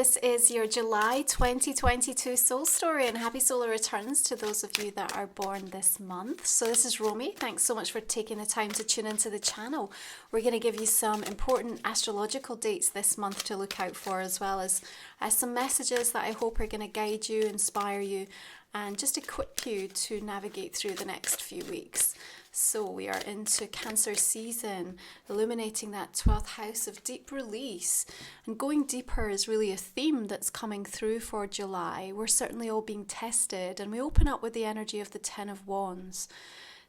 This is your July 2022 soul story, and happy solar returns to those of you that are born this month. So this is Romy. Thanks so much for taking the time to tune into the channel. We're going to give you some important astrological dates this month to look out for, as well as some messages that I hope are going to guide you, inspire you, and just equip you to navigate through the next few weeks. So we are into Cancer season, illuminating that 12th house of deep release. And going deeper is really a theme that's coming through for July. We're certainly all being tested, and we open up with the energy of the Ten of Wands.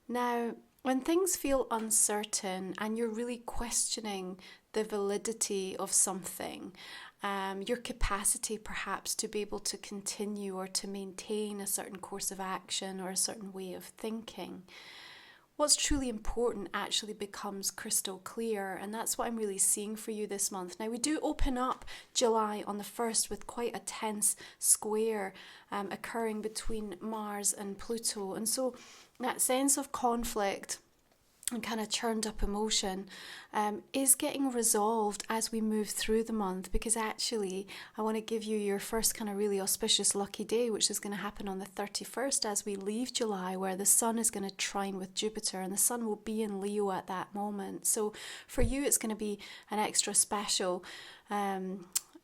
Now, when things feel uncertain and you're really questioning the validity of something, your capacity perhaps to be able to continue or to maintain a certain course of action or a certain way of thinking, what's truly important actually becomes crystal clear, and that's what I'm really seeing for you this month. Now, we do open up July on the 1st with quite a tense square occurring between Mars and Pluto, and so that sense of conflict and kind of churned up emotion is getting resolved as we move through the month, because actually I want to give you your first kind of really auspicious lucky day, which is going to happen on the 31st as we leave July, where the sun is going to trine with Jupiter, and the sun will be in Leo at that moment. So for you it's going to be an extra special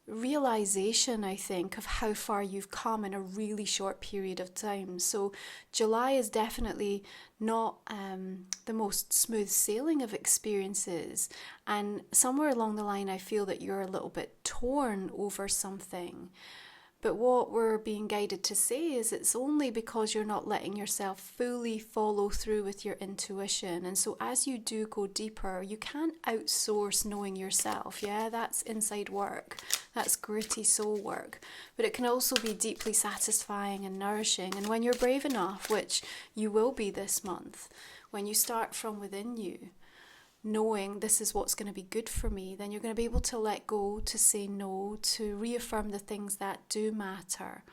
realization, I think, of how far you've come in a really short period of time. So July is definitely not the most smooth sailing of experiences, and somewhere along the line I feel that you're a little bit torn over something. But what we're being guided to say is it's only because you're not letting yourself fully follow through with your intuition. And so as you do go deeper, you can't outsource knowing yourself. Yeah, that's inside work. That's gritty soul work. But it can also be deeply satisfying and nourishing. And when you're brave enough, which you will be this month, when you start from within you, knowing this is what's going to be good for me, then you're going to be able to let go, to say no, to reaffirm the things that do matter.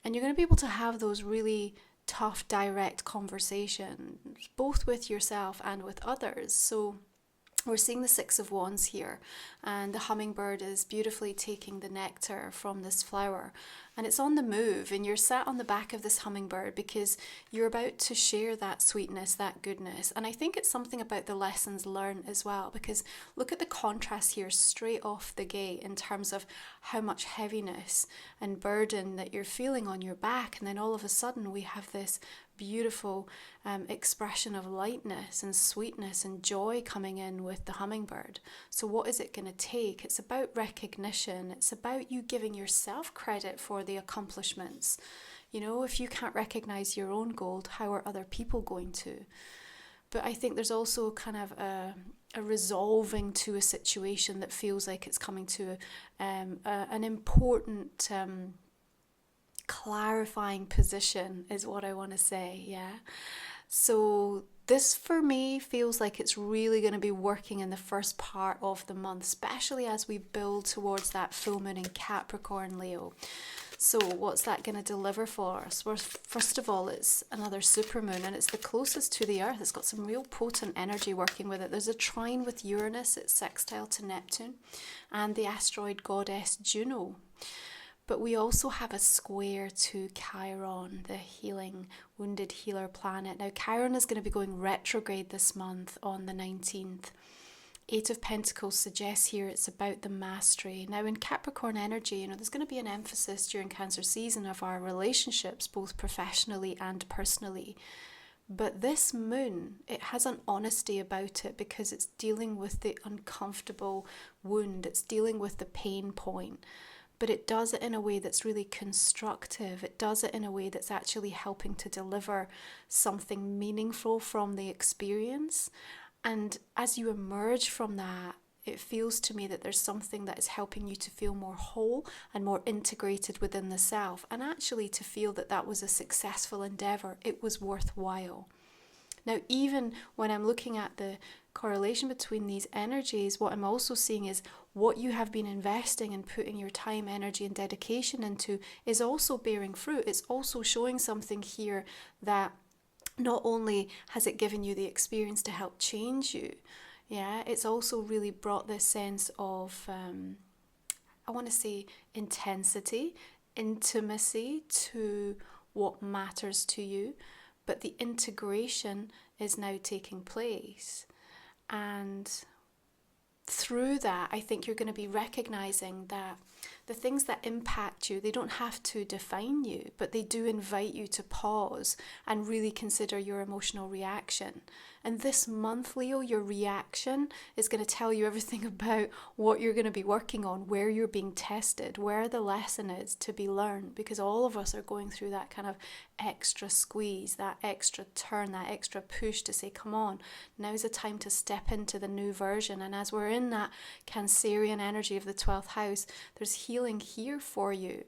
And you're going to be able to have those really tough, direct conversations, both with yourself and with others. So we're seeing the Six of Wands here, and the hummingbird is beautifully taking the nectar from this flower, and it's on the move, and you're sat on the back of this hummingbird because you're about to share that sweetness, that goodness. And I think it's something about the lessons learned as well, because look at the contrast here straight off the gate in terms of how much heaviness and burden that you're feeling on your back, and then all of a sudden we have this beautiful expression of lightness and sweetness and joy coming in with the hummingbird. So what is it going to take? It's about recognition. It's about you giving yourself credit for the accomplishments. You know, if you can't recognize your own gold, how are other people going to? But I think there's also kind of a resolving to a situation that feels like it's coming to an important clarifying position is what I want to say. Yeah, so this for me feels like it's really going to be working in the first part of the month, especially as we build towards that full moon in Capricorn, Leo. So what's that going to deliver for us? Well, first of all, it's another supermoon, and it's the closest to the earth. It's got some real potent energy working with it. There's a trine with Uranus, it's sextile to Neptune, and the asteroid goddess Juno. But we also have a square to Chiron, the healing, wounded healer planet. Now, Chiron is going to be going retrograde this month on the 19th. Eight of Pentacles suggests here it's about the mastery. Now, in Capricorn energy, you know, there's going to be an emphasis during Cancer season of our relationships, both professionally and personally. But this moon, it has an honesty about it because it's dealing with the uncomfortable wound. It's dealing with the pain point. But it does it in a way that's really constructive. It does it in a way that's actually helping to deliver something meaningful from the experience. And as you emerge from that, it feels to me that there's something that is helping you to feel more whole and more integrated within the self, and actually to feel that that was a successful endeavor. It was worthwhile. Now, even when I'm looking at the correlation between these energies, what I'm also seeing is what you have been investing and putting your time, energy, and dedication into is also bearing fruit. It's also showing something here that not only has it given you the experience to help change you, yeah, it's also really brought this sense of I want to say, intensity, intimacy to what matters to you, but the integration is now taking place. And through that, I think you're going to be recognizing that the things that impact you, they don't have to define you, but they do invite you to pause and really consider your emotional reaction. And this month, Leo, your reaction is going to tell you everything about what you're going to be working on, where you're being tested, where the lesson is to be learned, because all of us are going through that kind of extra squeeze, that extra turn, that extra push to say, come on, now's the time to step into the new version. And as we're in that Cancerian energy of the 12th house, there's healing here for you.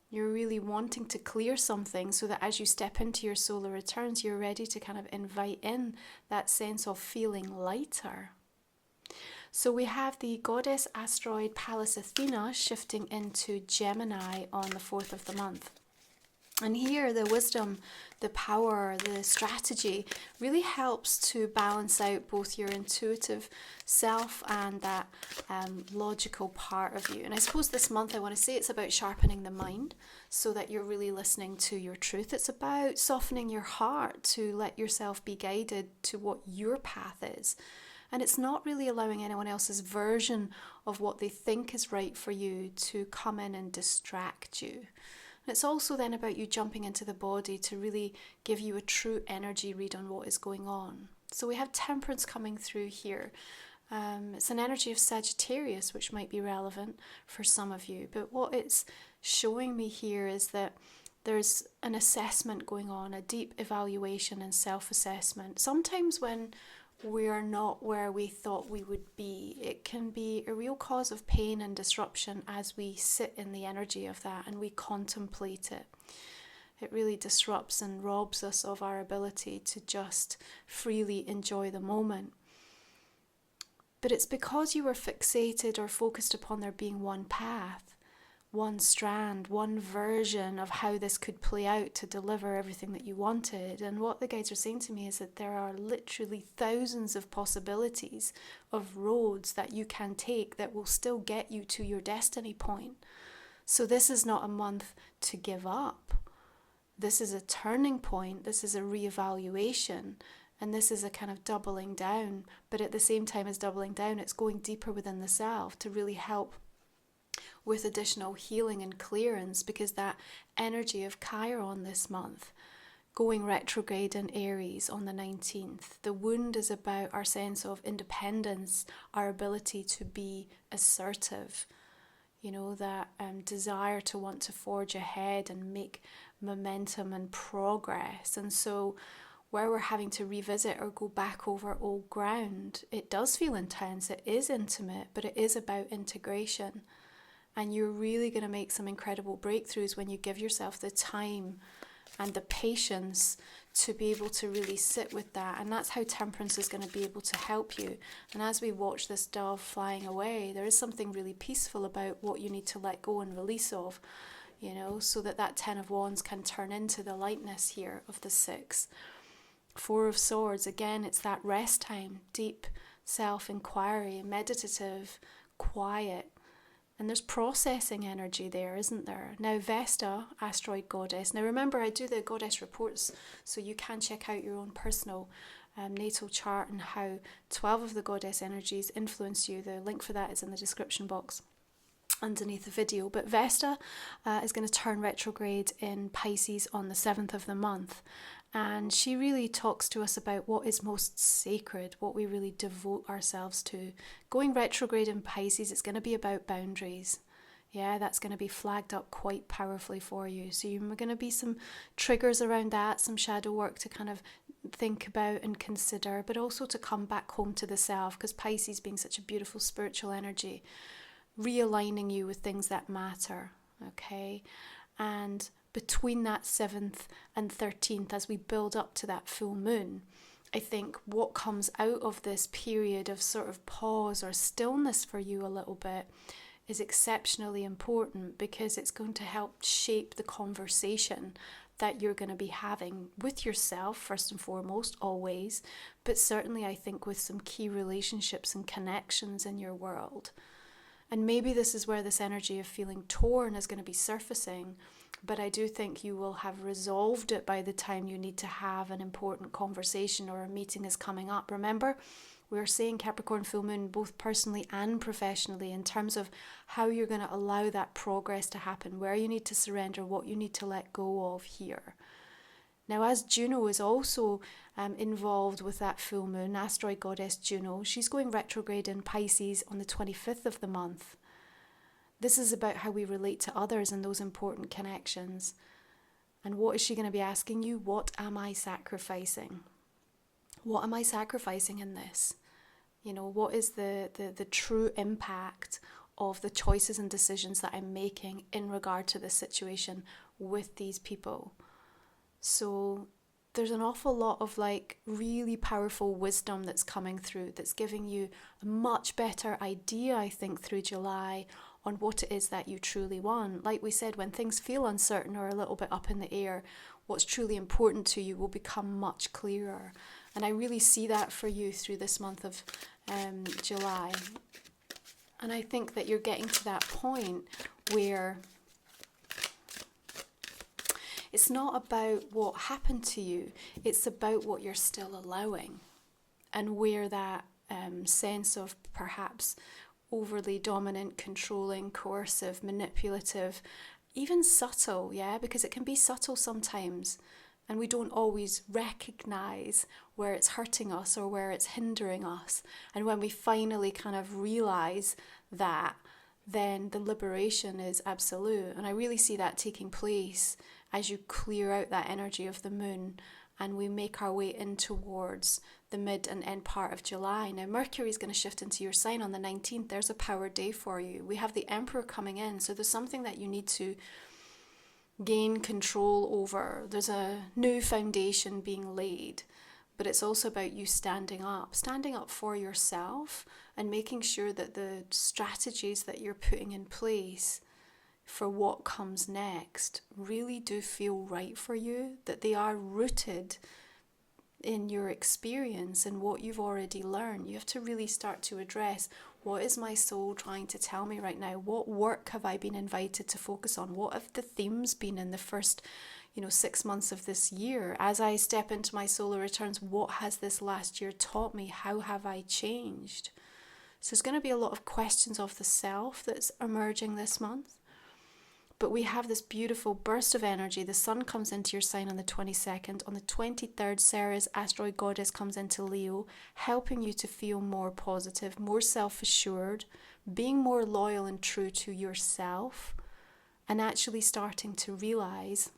You're really wanting to clear something so that as you step into your solar returns, you're ready to kind of invite in that sense of feeling lighter. So we have the goddess asteroid Pallas Athena shifting into Gemini on the 4th of the month. And here the wisdom, the power, the strategy really helps to balance out both your intuitive self and that logical part of you. And I suppose this month I want to say it's about sharpening the mind so that you're really listening to your truth. It's about softening your heart to let yourself be guided to what your path is. And it's not really allowing anyone else's version of what they think is right for you to come in and distract you. And it's also then about you jumping into the body to really give you a true energy read on what is going on. So we have temperance coming through here. It's an energy of Sagittarius, which might be relevant for some of you. But what it's showing me here is that there's an assessment going on, a deep evaluation and self-assessment. Sometimes when we are not where we thought we would be, it can be a real cause of pain and disruption as we sit in the energy of that and we contemplate it. It really disrupts and robs us of our ability to just freely enjoy the moment. But it's because you were fixated or focused upon there being one path, one strand, one version of how this could play out to deliver everything that you wanted. And what the guides are saying to me is that there are literally thousands of possibilities of roads that you can take that will still get you to your destiny point. So this is not a month to give up. This is a turning point. This is a reevaluation. And this is a kind of doubling down. But at the same time as doubling down, it's going deeper within the self to really help with additional healing and clearance, because that energy of Chiron this month, going retrograde in Aries on the 19th, the wound is about our sense of independence, our ability to be assertive, you know, that desire to want to forge ahead and make momentum and progress. And so where we're having to revisit or go back over old ground, it does feel intense, it is intimate, but it is about integration. And you're really going to make some incredible breakthroughs when you give yourself the time and the patience to be able to really sit with that. And that's how temperance is going to be able to help you. And as we watch this dove flying away, there is something really peaceful about what you need to let go and release of, you know, so that that 10 of Wands can turn into the lightness here of the 6. 4 of Swords, again, it's that rest time, deep self-inquiry, meditative, quiet. And there's processing energy there, isn't there? Now, Vesta, asteroid goddess. Now, remember, I do the goddess reports, so you can check out your own personal natal chart and how 12 of the goddess energies influence you. The link for that is in the description box underneath the video. But Vesta is going to turn retrograde in Pisces on the 7th of the month. And she really talks to us about what is most sacred, what we really devote ourselves to. Going retrograde in Pisces, it's going to be about boundaries. Yeah, that's going to be flagged up quite powerfully for you. So you're going to be some triggers around that, some shadow work to kind of think about and consider, but also to come back home to the self, because Pisces being such a beautiful spiritual energy, realigning you with things that matter, okay? And between that 7th and 13th, as we build up to that full moon, I think what comes out of this period of sort of pause or stillness for you a little bit is exceptionally important, because it's going to help shape the conversation that you're going to be having with yourself, first and foremost, always, but certainly I think with some key relationships and connections in your world. And maybe this is where this energy of feeling torn is going to be surfacing, but I do think you will have resolved it by the time you need to have an important conversation or a meeting is coming up. Remember, we're seeing Capricorn full moon both personally and professionally in terms of how you're going to allow that progress to happen, where you need to surrender, what you need to let go of here. Now, as Juno is also involved with that full moon, asteroid goddess Juno, she's going retrograde in Pisces on the 25th of the month. This is about how we relate to others and those important connections. And what is she going to be asking you? What am I sacrificing? What am I sacrificing in this? You know, what is the true impact of the choices and decisions that I'm making in regard to this situation with these people? So there's an awful lot of like really powerful wisdom that's coming through, that's giving you a much better idea, I think, through July on what it is that you truly want. Like we said, when things feel uncertain or a little bit up in the air, what's truly important to you will become much clearer. And I really see that for you through this month of July. And I think that you're getting to that point where it's not about what happened to you, it's about what you're still allowing, and where that sense of perhaps overly dominant, controlling, coercive, manipulative, even subtle, because it can be subtle sometimes, and we don't always recognize where it's hurting us or where it's hindering us. And when we finally kind of realize that, then the liberation is absolute. And I really see that taking place as you clear out that energy of the moon and we make our way in towards the mid and end part of July. Now, Mercury is going to shift into your sign on the 19th. There's a power day for you. We have the Emperor coming in. So there's something that you need to gain control over. There's a new foundation being laid, but it's also about you standing up for yourself and making sure that the strategies that you're putting in place for what comes next really do feel right for you, that they are rooted in your experience and what you've already learned. You have to really start to address, what is my soul trying to tell me right now? What work have I been invited to focus on? What have the themes been in the first 6 months of this year? As I step into my solar returns, what has this last year taught me? How have I changed? So there's going to be a lot of questions of the self that's emerging this month. But we have this beautiful burst of energy. The sun comes into your sign on the 22nd. On the 23rd, Ceres, asteroid goddess, comes into Leo, helping you to feel more positive, more self-assured, being more loyal and true to yourself, and actually starting to realize,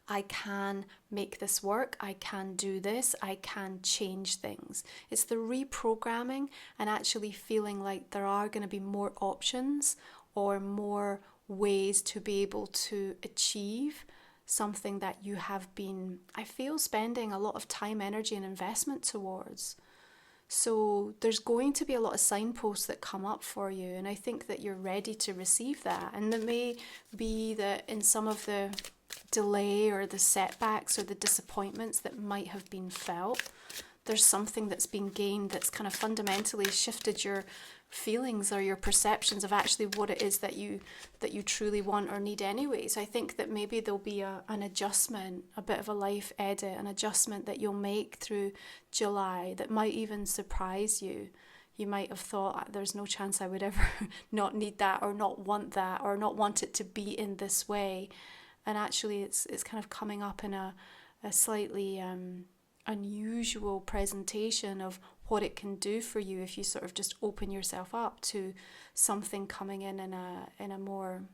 I can make this work, I can do this, I can change things. It's the reprogramming and actually feeling like there are going to be more options or more ways to be able to achieve something that you have been, I feel, spending a lot of time, energy and investment towards. So there's going to be a lot of signposts that come up for you, and I think that you're ready to receive that. And it may be that in some of the delay or the setbacks or the disappointments that might have been felt, there's something that's been gained that's kind of fundamentally shifted your feelings or your perceptions of actually what it is that you truly want or need anyway. So I think that maybe there'll be an adjustment, a bit of a life edit, an adjustment that you'll make through July that might even surprise you. You might have thought, there's no chance I would ever not need that or not want that or not want it to be in this way. And actually it's kind of coming up in a slightly unusual presentation of what it can do for you if you sort of just open yourself up to something coming in a more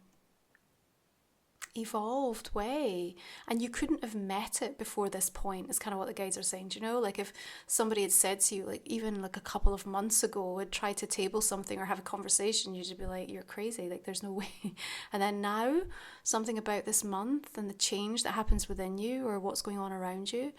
evolved way. And you couldn't have met it before this point, is kind of what the guides are saying. Do you know, like if somebody had said to you, like even like a couple of months ago, would try to table something or have a conversation, you'd be like, you're crazy, like there's no way. And then now, something about this month and the change that happens within you or what's going on around you,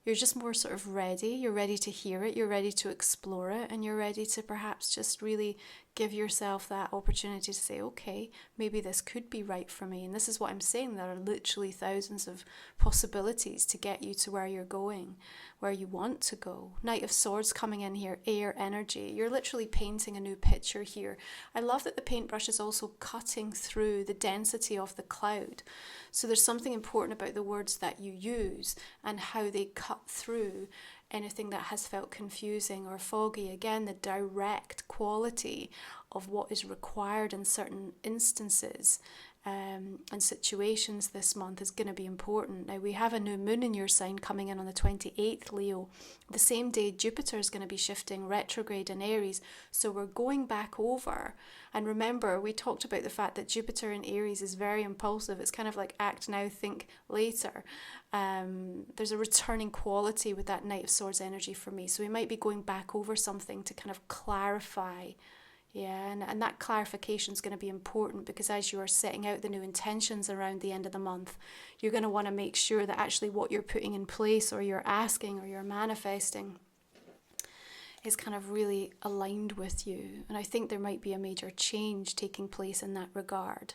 you're just more sort of ready. You're ready to hear it, you're ready to explore it, and you're ready to perhaps just really give yourself that opportunity to say, okay, maybe this could be right for me. And this is what I'm saying. There are literally thousands of possibilities to get you to where you're going, where you want to go. Knight of Swords coming in here, air energy. You're literally painting a new picture here. I love that the paintbrush is also cutting through the density of the cloud. So there's something important about the words that you use and how they cut through anything that has felt confusing or foggy. Again, the direct quality of what is required in certain instances and situations this month is going to be important. Now, we have a new moon in your sign coming in on the 28th, Leo. The same day, Jupiter is going to be shifting retrograde in Aries. So we're going back over. And remember, we talked about the fact that Jupiter in Aries is very impulsive. It's kind of like act now, think later. There's a returning quality with that Knight of Swords energy for me. So we might be going back over something to kind of clarify. Yeah, and that clarification is going to be important, because as you are setting out the new intentions around the end of the month, you're going to want to make sure that actually what you're putting in place or you're asking or you're manifesting is kind of really aligned with you. And I think there might be a major change taking place in that regard.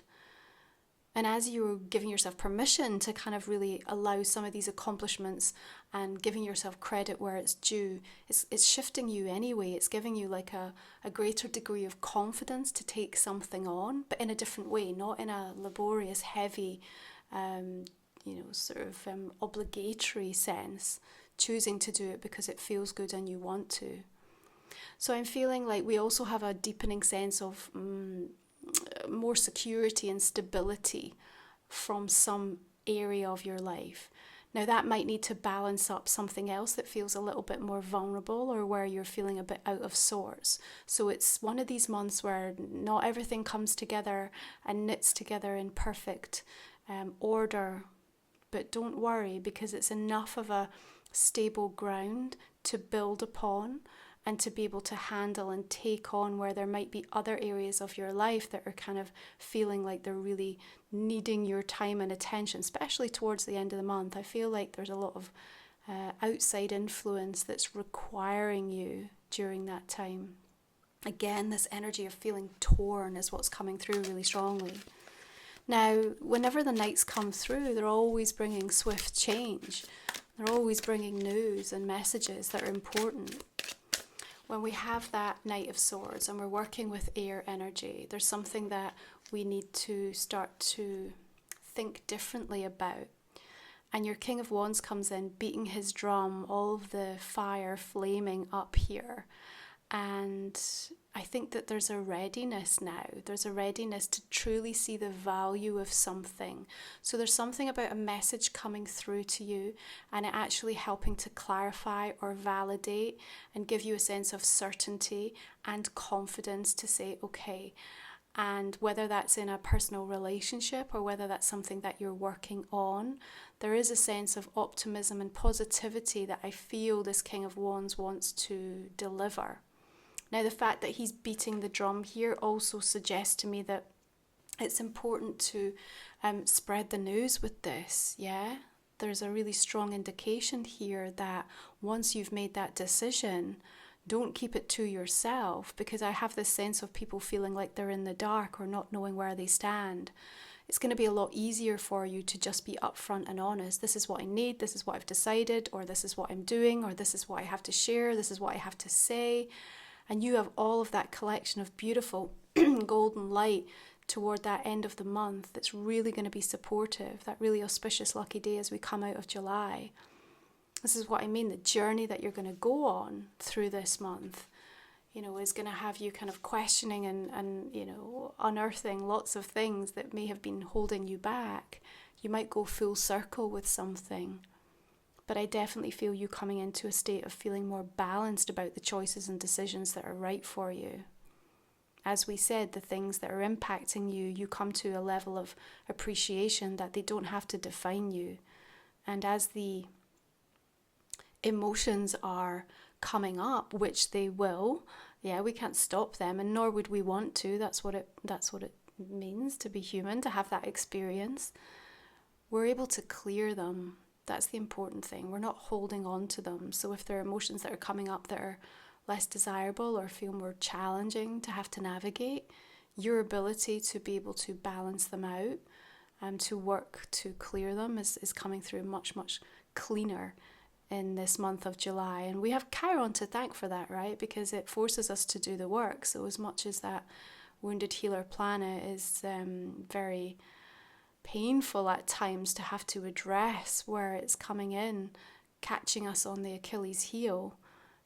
And as you're giving yourself permission to kind of really allow some of these accomplishments and giving yourself credit where it's due, it's shifting you anyway. It's giving you like a greater degree of confidence to take something on, but in a different way, not in a laborious, heavy, obligatory sense, choosing to do it because it feels good and you want to. So I'm feeling like we also have a deepening sense of more security and stability from some area of your life. Now that might need to balance up something else that feels a little bit more vulnerable or where you're feeling a bit out of sorts. So it's one of these months where not everything comes together and knits together in perfect order. But don't worry, because it's enough of a stable ground to build upon and to be able to handle and take on where there might be other areas of your life that are kind of feeling like they're really needing your time and attention, especially towards the end of the month. I feel like there's a lot of outside influence that's requiring you during that time. Again, this energy of feeling torn is what's coming through really strongly. Now, whenever the nights come through, they're always bringing swift change. They're always bringing news and messages that are important. When we have that Knight of Swords and we're working with air energy, there's something that we need to start to think differently about. And your King of Wands comes in, beating his drum, all of the fire flaming up here. And I think that there's a readiness now. There's a readiness to truly see the value of something. So there's something about a message coming through to you and it actually helping to clarify or validate and give you a sense of certainty and confidence to say, okay. And whether that's in a personal relationship or whether that's something that you're working on, there is a sense of optimism and positivity that I feel this King of Wands wants to deliver. Now, the fact that he's beating the drum here also suggests to me that it's important to spread the news with this, yeah? There's a really strong indication here that once you've made that decision, don't keep it to yourself, because I have this sense of people feeling like they're in the dark or not knowing where they stand. It's going to be a lot easier for you to just be upfront and honest. This is what I need, this is what I've decided, or this is what I'm doing, or this is what I have to share, this is what I have to say. And you have all of that collection of beautiful golden light toward that end of the month that's really going to be supportive, that really auspicious lucky day as we come out of July. This is what I mean, the journey that you're going to go on through this month, is going to have you kind of questioning and unearthing lots of things that may have been holding you back. You might go full circle with something. But I definitely feel you coming into a state of feeling more balanced about the choices and decisions that are right for you. As we said, the things that are impacting you, you come to a level of appreciation that they don't have to define you. And as the emotions are coming up, which they will, we can't stop them, and nor would we want to. That's what it means to be human, to have that experience. We're able to clear them. That's the important thing. We're not holding on to them. So if there are emotions that are coming up that are less desirable or feel more challenging to have to navigate, your ability to be able to balance them out and to work to clear them is coming through much, much cleaner in this month of July. And we have Chiron to thank for that, right? Because it forces us to do the work. So as much as that wounded healer planet is very painful at times to have to address where it's coming in, catching us on the Achilles heel,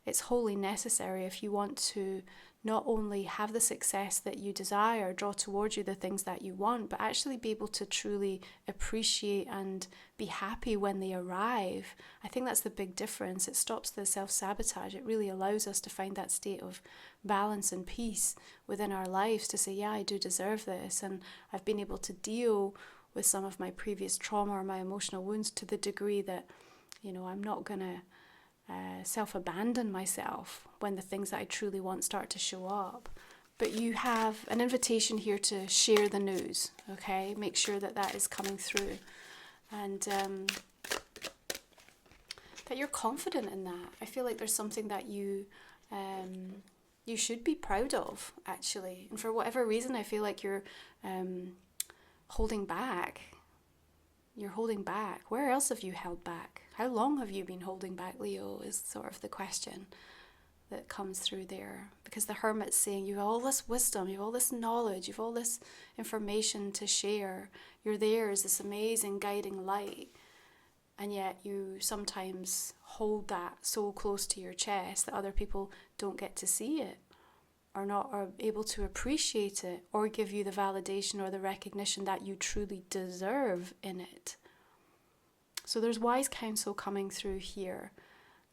it's wholly necessary if you want to not only have the success that you desire, draw towards you the things that you want, but actually be able to truly appreciate and be happy when they arrive. I think that's the big difference. It stops the self-sabotage. It really allows us to find that state of balance and peace within our lives to say, yeah, I do deserve this. And I've been able to deal with some of my previous trauma or my emotional wounds to the degree that, I'm not going to self-abandon myself when the things that I truly want start to show up. But you have an invitation here to share the news, okay? Make sure that that is coming through, and that you're confident in that. I feel like there's something that you should be proud of, actually. And for whatever reason, I feel like you're holding back. You're holding back. Where else have you held back? How long have you been holding back, Leo, is sort of the question that comes through there. Because the Hermit's saying you have all this wisdom, you have all this knowledge, you have all this information to share. You're there as this amazing guiding light. And yet you sometimes hold that so close to your chest that other people don't get to see it, or not are able to appreciate it, or give you the validation or the recognition that you truly deserve in it. So there's wise counsel coming through here.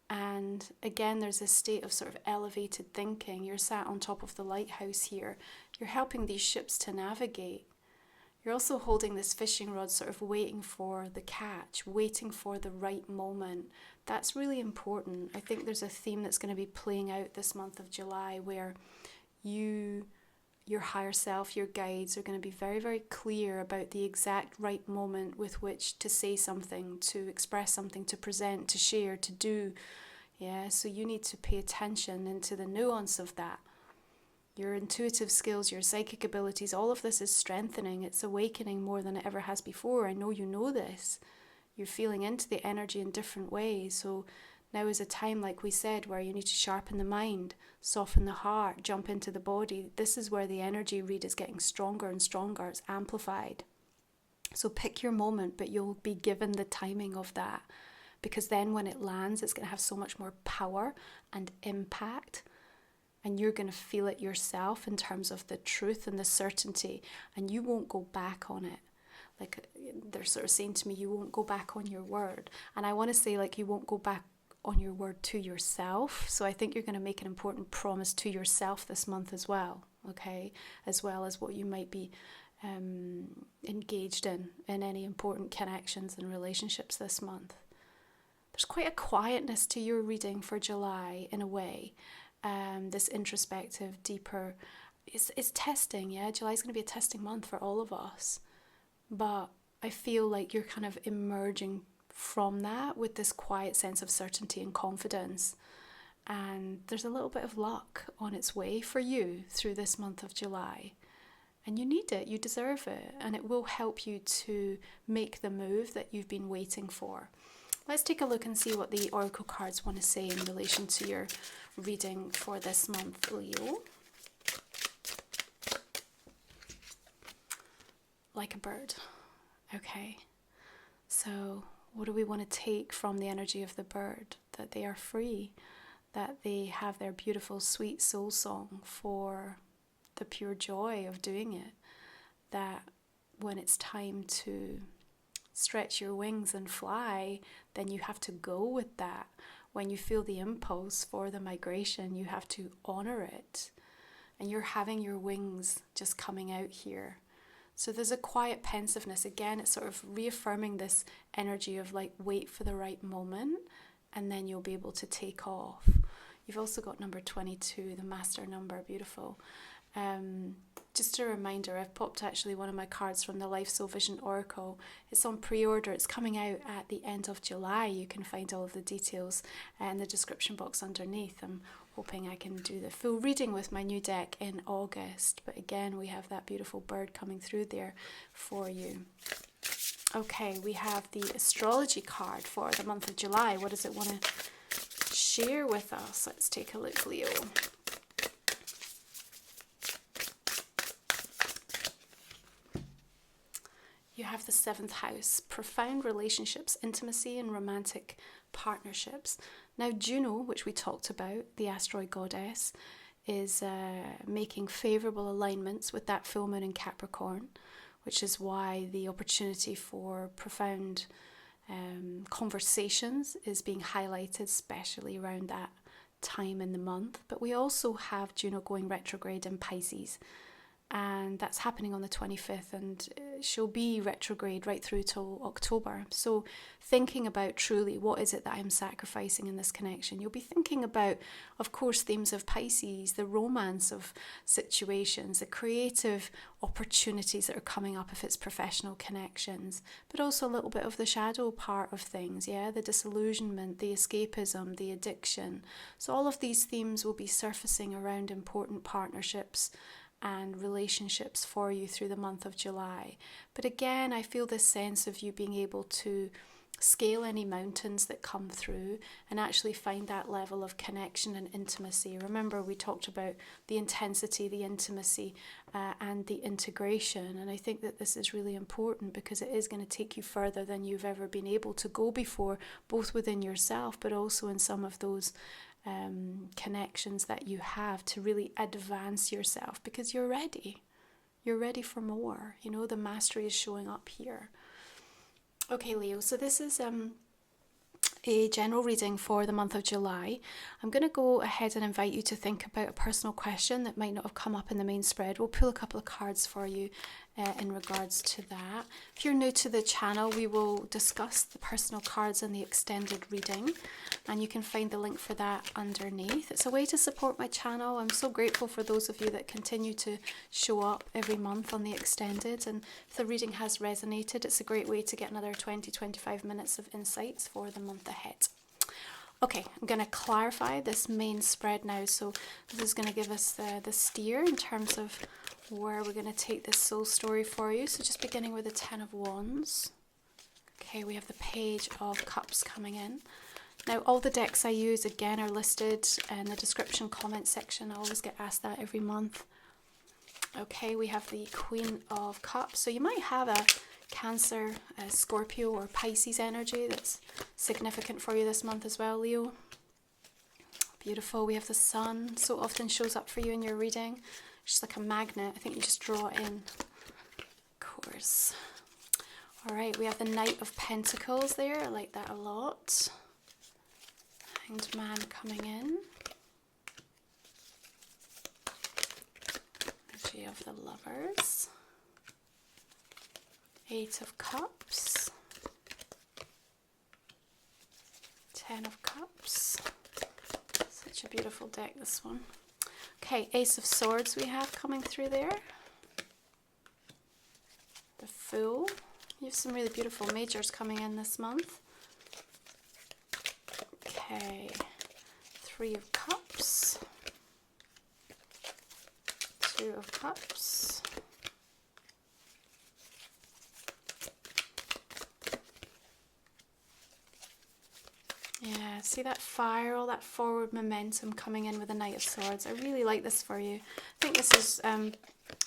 And again, there's this state of sort of elevated thinking. You're sat on top of the lighthouse here. You're helping these ships to navigate. You're also holding this fishing rod, sort of waiting for the catch, waiting for the right moment. That's really important. I think there's a theme that's going to be playing out this month of July where your higher self, your guides are going to be very, very clear about the exact right moment with which to say something, to express something, to present, to share, to do. Yeah, so you need to pay attention into the nuance of that. Your intuitive skills, your psychic abilities, all of this is strengthening. It's awakening more than it ever has before. I know you know this. You're feeling into the energy in different ways. So now is a time, like we said, where you need to sharpen the mind, soften the heart, jump into the body. This is where the energy read is getting stronger and stronger. It's amplified. So pick your moment, but you'll be given the timing of that. Because then when it lands, it's going to have so much more power and impact. And you're going to feel it yourself in terms of the truth and the certainty. And you won't go back on it. Like they're sort of saying to me, you won't go back on your word. And I want to say, like, you won't go back on your word to yourself. So I think you're going to make an important promise to yourself this month as well, okay? As well as what you might be engaged in any important connections and relationships this month. There's quite a quietness to your reading for July in a way. This introspective, deeper, it's testing, yeah? July's going to be a testing month for all of us. But I feel like you're kind of emerging from that with this quiet sense of certainty and confidence. And there's a little bit of luck on its way for you through this month of July. And you need it, you deserve it, and it will help you to make the move that you've been waiting for. Let's take a look and see what the oracle cards want to say in relation to your reading for this month, Leo. Like a bird. Okay. So what do we want to take from the energy of the bird? That they are free, that they have their beautiful, sweet soul song for the pure joy of doing it. That when it's time to stretch your wings and fly, then you have to go with that. When you feel the impulse for the migration, you have to honor it. And you're having your wings just coming out here. So there's a quiet pensiveness. Again, it's sort of reaffirming this energy of like, wait for the right moment and then you'll be able to take off. You've also got number 22, the master number, beautiful. Just a reminder, I've popped actually one of my cards from the Life Soul Vision Oracle. It's on pre-order. It's coming out at the end of July. You can find all of the details in the description box underneath. I'm hoping I can do the full reading with my new deck in August. But again, we have that beautiful bird coming through there for you. Okay, we have the astrology card for the month of July. What does it want to share with us? Let's take a look, Leo. You have the 7th house, profound relationships, intimacy and romantic partnerships. Now Juno, which we talked about, the asteroid goddess, is making favourable alignments with that full moon in Capricorn, which is why the opportunity for profound conversations is being highlighted, especially around that time in the month. But we also have Juno going retrograde in Pisces, and that's happening on the 25th, and she'll be retrograde right through till October. So thinking about truly what is it that I'm sacrificing in this connection, you'll be thinking about, of course, themes of Pisces, the romance of situations, the creative opportunities that are coming up if it's professional connections, but also a little bit of the shadow part of things, the disillusionment, the escapism, the addiction. So all of these themes will be surfacing around important partnerships and relationships for you through the month of July. But again, I feel this sense of you being able to scale any mountains that come through and actually find that level of connection and intimacy. Remember, we talked about the intensity, the intimacy, and the integration. And I think that this is really important because it is going to take you further than you've ever been able to go before, both within yourself, but also in some of those connections that you have to really advance yourself, because you're ready. You're ready for more. You know, the mastery is showing up here. Okay, Leo, so this is a general reading for the month of July. I'm going to go ahead and invite you to think about a personal question that might not have come up in the main spread. We'll pull a couple of cards for you in regards to that. If you're new to the channel, we will discuss the personal cards in the extended reading, and you can find the link for that underneath. It's a way to support my channel. I'm so grateful for those of you that continue to show up every month on the extended, and if the reading has resonated, it's a great way to get another 20-25 minutes of insights for the month ahead. Okay, I'm going to clarify this main spread now. So this is going to give us the steer in terms of where we're going to take this soul story for you. So just beginning with the 10 of Wands. Okay, we have the Page of Cups coming in. Now, all the decks I use, again, are listed in the description comment section. I always get asked that every month. Okay, we have the Queen of Cups. So you might have a Cancer, Scorpio or Pisces energy that's significant for you this month as well, Leo. Beautiful. We have the Sun. So often shows up for you in your reading. Just like a magnet. I think you just draw it in. Of course. All right, we have the Knight of Pentacles there. I like that a lot. Hanged Man coming in. Energy of the Lovers. 8 of Cups. 10 of Cups. Such a beautiful deck, this one. Okay, Ace of Swords we have coming through there. The Fool. You have some really beautiful majors coming in this month. Okay, 3 of Cups. 2 of Cups. Yeah, see that fire, all that forward momentum coming in with the Knight of Swords. I really like this for you. I think this is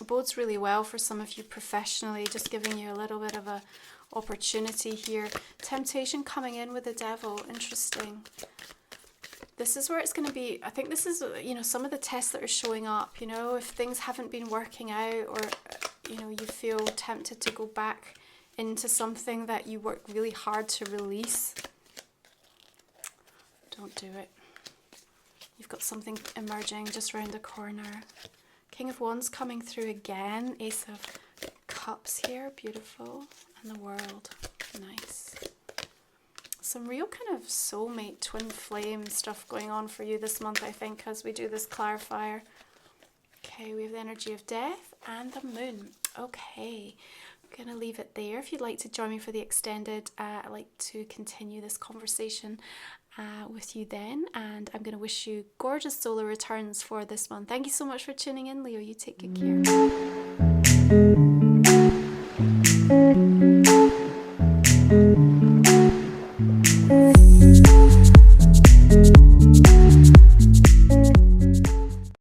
bodes really well for some of you professionally, just giving you a little bit of a opportunity here. Temptation coming in with the Devil. Interesting. This is where it's going to be, I think this is, you know, some of the tests that are showing up, you know, if things haven't been working out, or, you know, you feel tempted to go back into something that you work really hard to release. Don't do it. You've got something emerging just around the corner. King of Wands coming through again. Ace of Cups here. Beautiful. And the World. Nice. Some real kind of soulmate, twin flame stuff going on for you this month, I think, as we do this clarifier. Okay, we have the energy of Death and the Moon. Okay. I'm going to leave it there. If you'd like to join me for the extended, I'd like to continue this conversation with you then, and I'm going to wish you gorgeous solar returns for this month. Thank you so much for tuning in, Leo. You take good care.